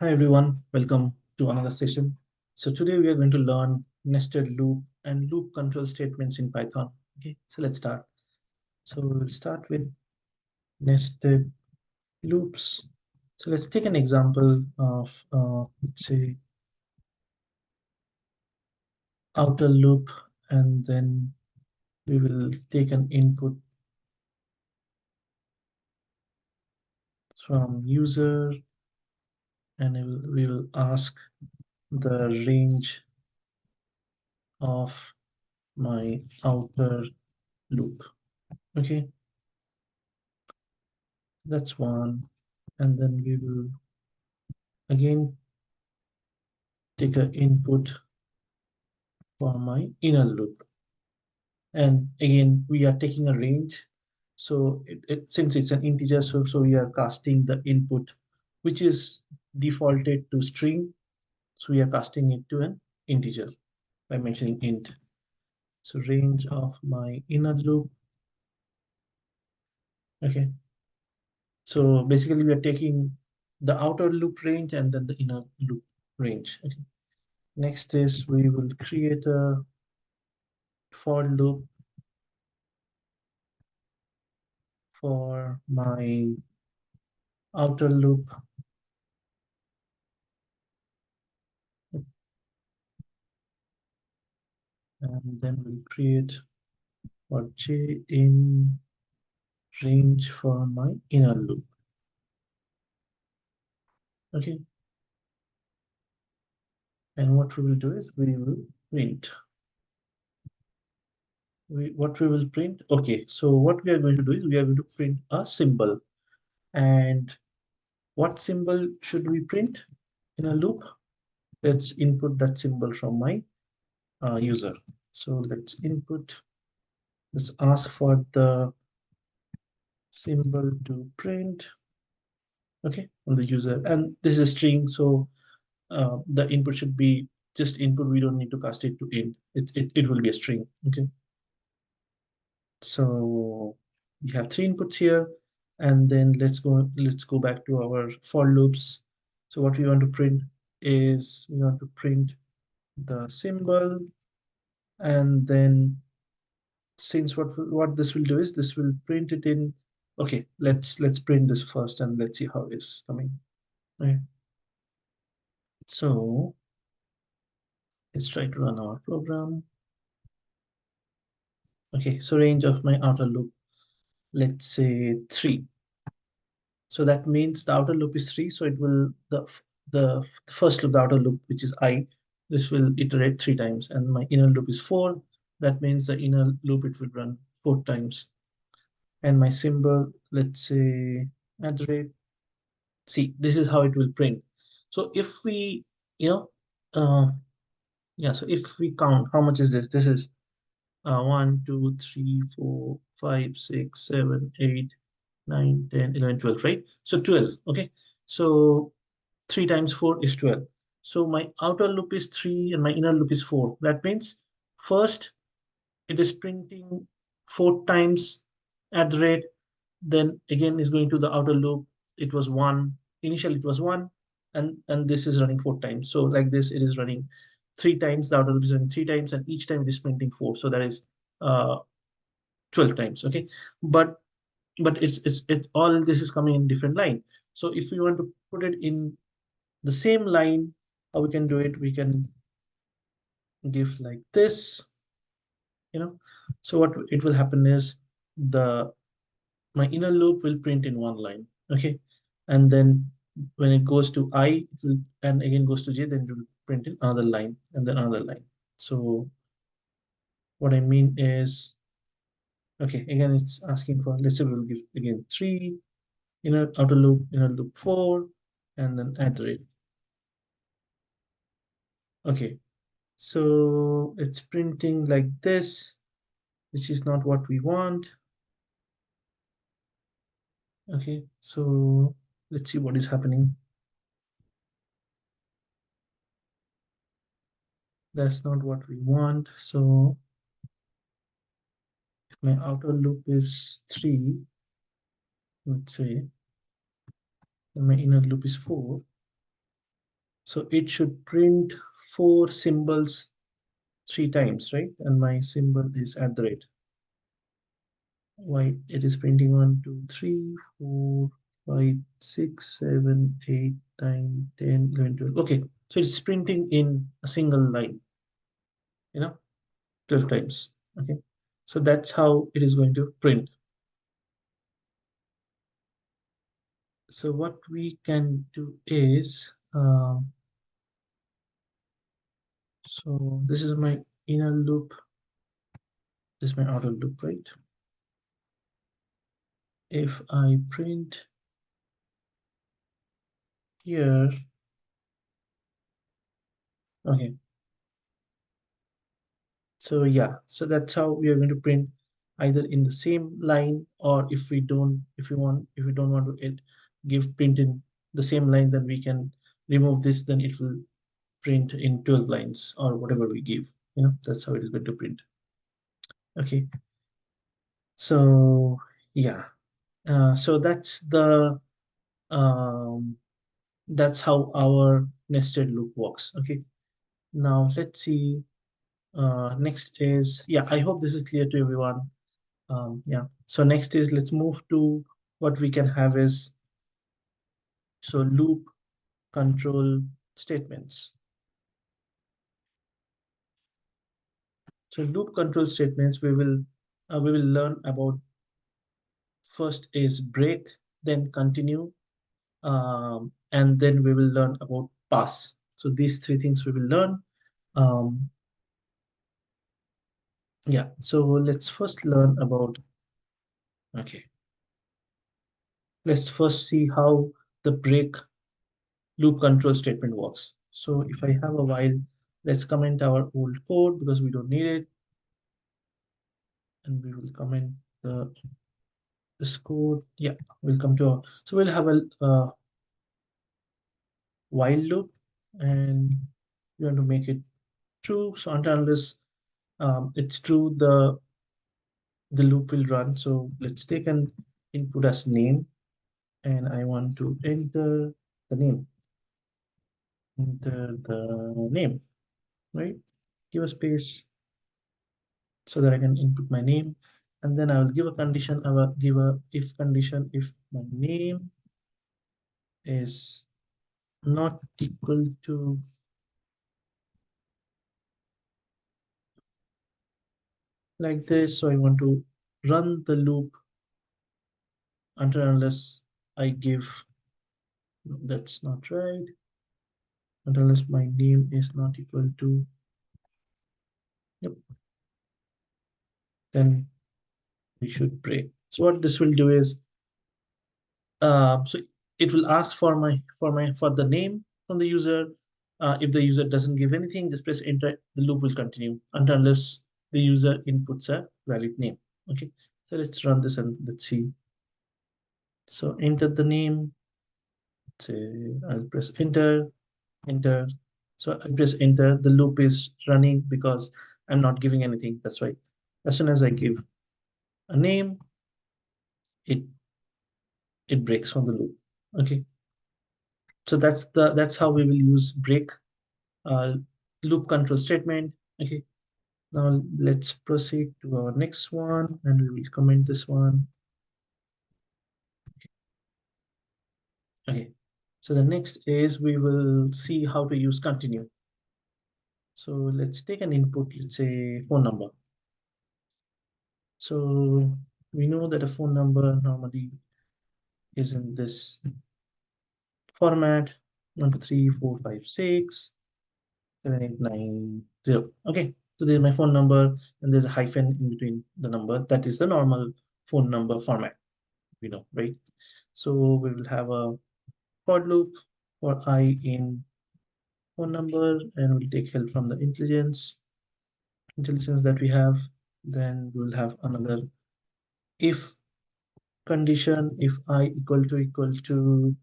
Hi everyone, welcome to another session. So today we are going to learn nested loop and loop control statements in Python. Okay, so let's start. So we'll start with nested loops. So let's take an example of, let's say, outer loop, and then we will take an input from user, and we will ask the range of my outer loop. Okay, that's one. And then we will again take an input for my inner loop. And again, we are taking a range. So since it's an integer, so we are casting the input, which is defaulted to string. So we are casting it to an integer by mentioning int. So range of my inner loop. Okay. So basically we are taking the outer loop range and then the inner loop range. Okay. Next is we will create a for loop for my outer loop, and then we'll create for j in range for my inner loop. Okay, and what we will do is we will print. What we will print? Okay, so what we are going to do is we are going to print a symbol. And what symbol should we print in a loop? Let's input that symbol from my user. So let's ask for the symbol to print, okay, on the user. And this is a string, so the input should be just input. We don't need to cast it to int. It will be a string. Okay. So we have three inputs here, and then let's go back to our for loops. So what we want to print is we want to print the symbol, and then since what this will do is this will print it in. Okay, let's print this first and let's see how it's coming. Okay. So let's try to run our program. Okay, so range of my outer loop, let's say 3. So that means the outer loop is 3. So it will the first loop, the outer loop, which is I, this will iterate 3 times, and my inner loop is 4. That means the inner loop it will run 4 times. And my symbol, let's say at the rate. See, this is how it will print. So if we, you know, yeah. So if we count, how much is this? This is 1, 2, 3, 4, 5, 6, 7, 8, 9, 10, 11, 12, right? So 12, okay? So 3 times 4 is 12. So my outer loop is 3 and my inner loop is 4. That means first it is printing 4 times at the rate, then again is going to the outer loop. It was 1. Initially it was 1, and this is running 4 times. So like this, it is running 3 times, the outer loop is running 3 times, and each time it is printing 4. So that is uh 12 times. Okay, but it's all this is coming in different line. So if we want to put it in the same line, how we can do it? We can give like this, you know. So what it will happen is the my inner loop will print in one line. Okay, and then when it goes to I, it will, and again goes to j, then it will print in another line and then another line. So what I mean is, okay, again it's asking for, let's say we'll give again 3, inner loop 4, and then at the rate. Okay, so it's printing like this, which is not what we want. Okay, so let's see what is happening. That's not what we want. So if my outer loop is 3, let's say, and my inner loop is 4, So it should print four symbols three times, right? And my symbol is at the rate. Why it is printing 1, 2, 3, 4, 5, 6, 7, 8, 9, 10, 11, 12. Okay, so it's printing in a single line, you know, 12 times. Okay, so that's how it is going to print. So what we can do is, so this is my inner loop, this is my outer loop, right? If I print here, okay, so yeah, so that's how we are going to print either in the same line, or if we don't, if we don't want to give print in the same line, then we can remove this, then it will print in 12 lines or whatever we give, that's how it is going to print. Okay, so yeah, so um, that's how our nested loop works. Okay, now let's see. Next is, yeah, I hope this is clear to everyone. Yeah, so next is, let's move to what we can have is, so loop control statements. So loop control statements, we will learn about. First is break, then continue, and then we will learn about pass. So these three things we will learn. Um, yeah, so let's first learn about, okay, let's first see how the break loop control statement works. So if I have a while, let's comment our old code because we don't need it. And we will comment this code. Yeah, we'll come to so we'll have a while loop, and we want to make it true. So until unless it's true, the loop will run. So let's take an input as name, and I want to the name, enter the name, right? Give a space so that I can input my name, and then I will give a condition. I will give a if condition if my name is not equal to like this. So I want to run the loop until unless I give, no, that's not right, until unless my name is not equal to, yep, then we should break. So what this will do is, so it will ask for the name from the user. If the user doesn't give anything, just press enter. The loop will continue until unless the user inputs a valid name. Okay, so let's run this and let's see. So enter the name. Say I'll press enter, enter. So I press enter. The loop is running because I'm not giving anything. That's right. As soon as I give a name, it it breaks from the loop. Okay. So that's how we will use break uh, loop control statement. Okay. Now let's proceed to our next one, and we will comment this one. Okay. So the next is we will see how to use continue. So let's take an input, let's say phone number. So we know that a phone number normally is in this format: 123456789 0. Okay, so there's my phone number, and there's a hyphen in between the number. That is the normal phone number format, we know, right? So we will have a for loop for I in phone number, and we'll take help from the intelligence that we have. Then we'll have another if condition if I equal to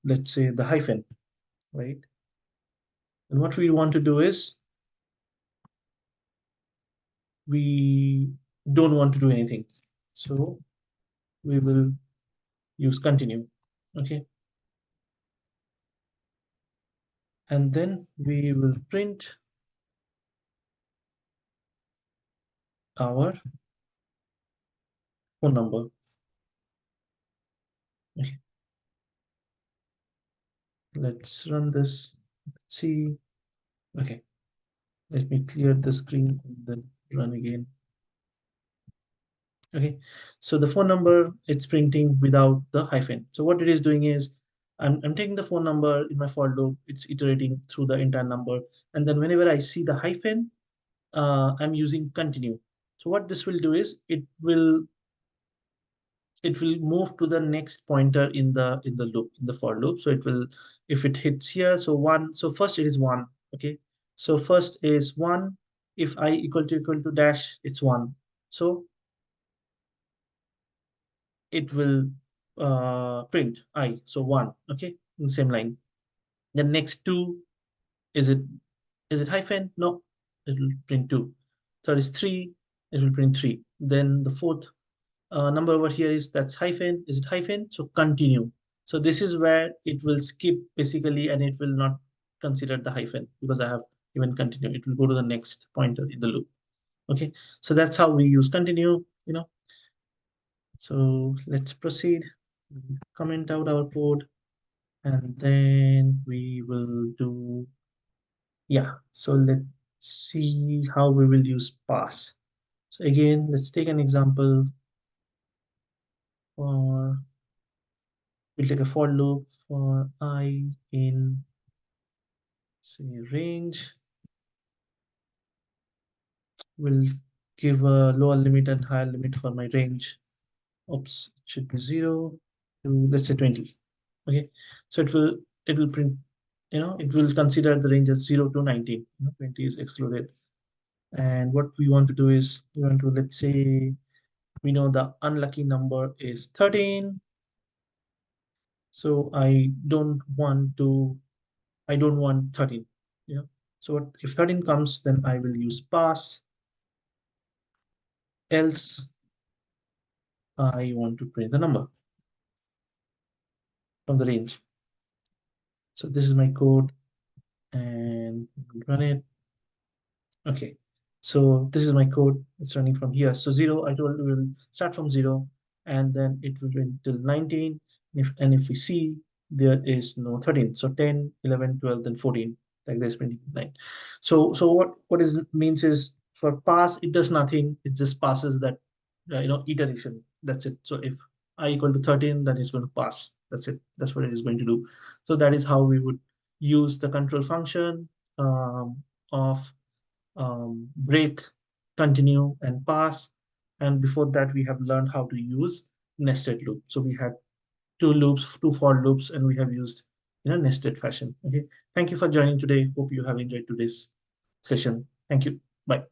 let's say the hyphen, right? And what we want to do is we don't want to do anything. So we will use continue. Okay. and then we will print our phone number. Okay, let's run this. Let's see. Okay, let me clear the screen and then run again. Okay, so the phone number, it's printing without the hyphen. So what it is doing is I'm taking the phone number in my for loop, it's iterating through the entire number. And then whenever I see the hyphen, I'm using continue. So what this will do is it will move to the next pointer in the loop, in the for loop. So it will, if it hits here, so one, so first it is one. Okay, so first is one. If I equal to dash, it's one. So it will print I, so one. Okay, in the same line. The next two, is it hyphen? No, it will print two. Third is three, it will print three. Then the fourth number over here is, that's hyphen. Is it hyphen? So continue. So this is where it will skip basically, and it will not consider the hyphen because I have even continue. It will go to the next pointer in the loop. Okay, so that's how we use continue, you know. So let's proceed. Comment out our code, and then we will do, yeah. So let's see how we will use pass. So again, let's take an example for, we'll take a for loop for I in, say, range. We'll give a lower limit and higher limit for my range. Oops, it should be 0 to, let's say, 20. Okay, so it will print, it will consider the range as 0 to 19. 20 is excluded. And what we want to do is, we want to, let's say, we know the unlucky number is 13. So I don't want 13. So what, if 13 comes, then I will use pass. Else I want to print the number from the range. So this is my code, and run it. Okay, so this is my code. It's running from here. So 0, I told you will start from 0, and then it will run till 19. And if we see, there is no 13. So 10, 11, 12, then 14, like this, 29. So what is means is, for pass, it does nothing. It just passes that, iteration. That's it. So if I equal to 13, then it's going to pass. That's it. That's what it is going to do. So that is how we would use the control function of break, continue, and pass. And before that, we have learned how to use nested loop. So we had two loops, two for loops, and we have used in a nested fashion. Okay. Thank you for joining today. Hope you have enjoyed today's session. Thank you. Bye.